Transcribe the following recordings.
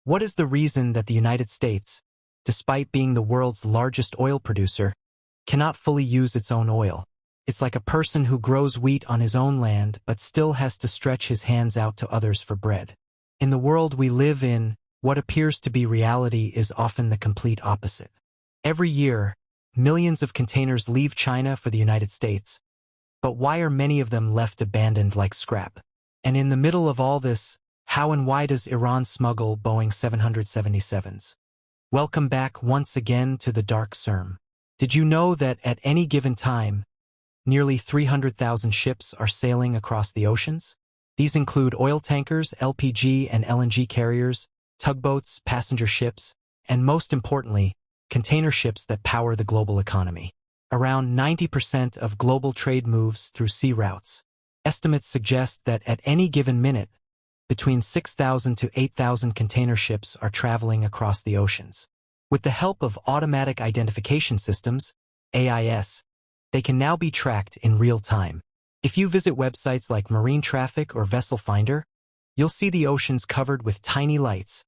What is the reason that the United States, despite being the world's largest oil producer, cannot fully use its own oil? It's like a person who grows wheat on his own land but still has to stretch his hands out to others for bread. In the world we live in, what appears to be reality is often the complete opposite. Every year, millions of containers leave China for the United States. But why are many of them left abandoned like scrap? And in the middle of all this, how and why does Iran smuggle Boeing 777s? Welcome back once again to the Dark CERM. Did you know that at any given time, nearly 300,000 ships are sailing across the oceans? These include oil tankers, LPG and LNG carriers, tugboats, passenger ships, and most importantly, container ships that power the global economy. Around 90% of global trade moves through sea routes. Estimates suggest that at any given minute, between 6,000 to 8,000 container ships are traveling across the oceans. With the help of automatic identification systems, AIS, they can now be tracked in real time. If you visit websites like Marine Traffic or Vessel Finder, you'll see the oceans covered with tiny lights,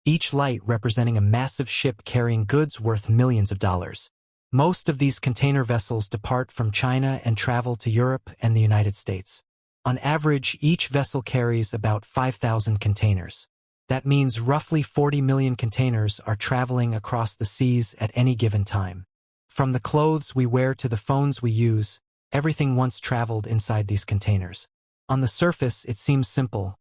each light representing a massive ship carrying goods worth millions of dollars. Most of these container vessels depart from China and travel to Europe and the United States. On average, each vessel carries about 5,000 containers. That means roughly 40 million containers are traveling across the seas at any given time. From the clothes we wear to the phones we use, everything once traveled inside these containers. On the surface, it seems simple.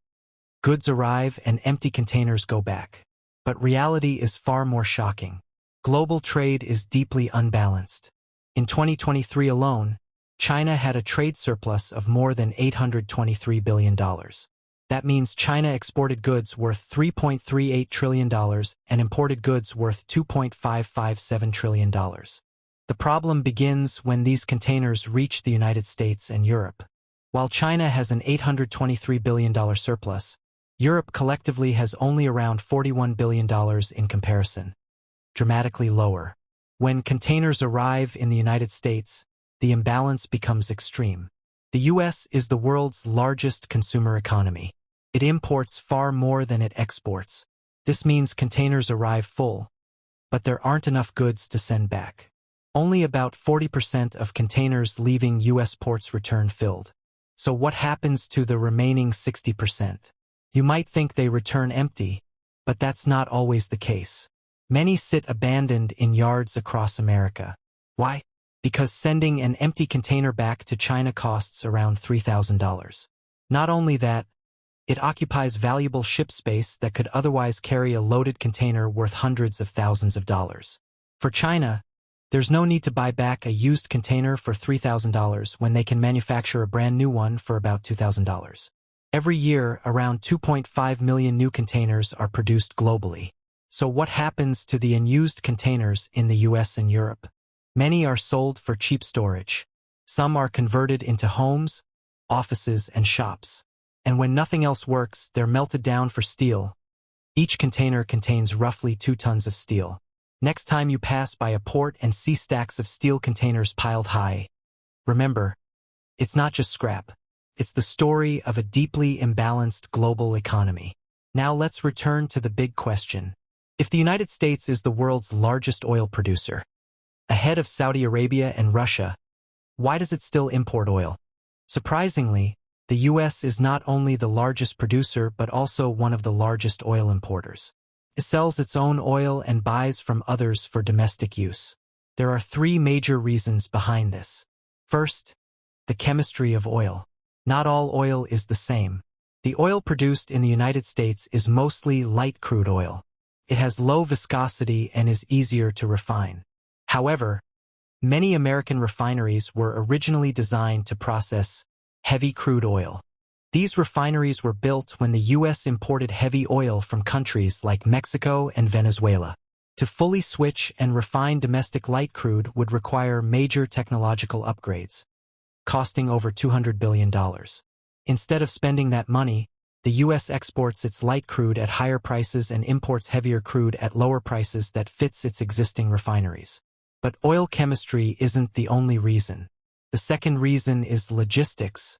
Goods arrive and empty containers go back. But reality is far more shocking. Global trade is deeply unbalanced. In 2023 alone, China had a trade surplus of more than $823 billion. That means China exported goods worth $3.38 trillion and imported goods worth $2.557 trillion. The problem begins when these containers reach the United States and Europe. While China has an $823 billion surplus, Europe collectively has only around $41 billion in comparison, dramatically lower. When containers arrive in the United States, the imbalance becomes extreme. The U.S. is the world's largest consumer economy. It imports far more than it exports. This means containers arrive full, but there aren't enough goods to send back. Only about 40% of containers leaving U.S. ports return filled. So what happens to the remaining 60%? You might think they return empty, but that's not always the case. Many sit abandoned in yards across America. Why? Because sending an empty container back to China costs around $3,000. Not only that, it occupies valuable ship space that could otherwise carry a loaded container worth hundreds of thousands of dollars. For China, there's no need to buy back a used container for $3,000 when they can manufacture a brand new one for about $2,000. Every year, around 2.5 million new containers are produced globally. So what happens to the unused containers in the US and Europe? Many are sold for cheap storage. Some are converted into homes, offices, and shops. And when nothing else works, they're melted down for steel. Each container contains roughly 2 tons of steel. Next time you pass by a port and see stacks of steel containers piled high, remember, it's not just scrap. It's the story of a deeply imbalanced global economy. Now let's return to the big question. If the United States is the world's largest oil producer, ahead of Saudi Arabia and Russia, why does it still import oil? Surprisingly, the U.S. is not only the largest producer but also one of the largest oil importers. It sells its own oil and buys from others for domestic use. There are 3 major reasons behind this. First, the chemistry of oil. Not all oil is the same. The oil produced in the United States is mostly light crude oil. It has low viscosity and is easier to refine. However, many American refineries were originally designed to process heavy crude oil. These refineries were built when the U.S. imported heavy oil from countries like Mexico and Venezuela. To fully switch and refine domestic light crude would require major technological upgrades, costing over $200 billion. Instead of spending that money, the U.S. exports its light crude at higher prices and imports heavier crude at lower prices that fits its existing refineries. But oil chemistry isn't the only reason. The second reason is logistics.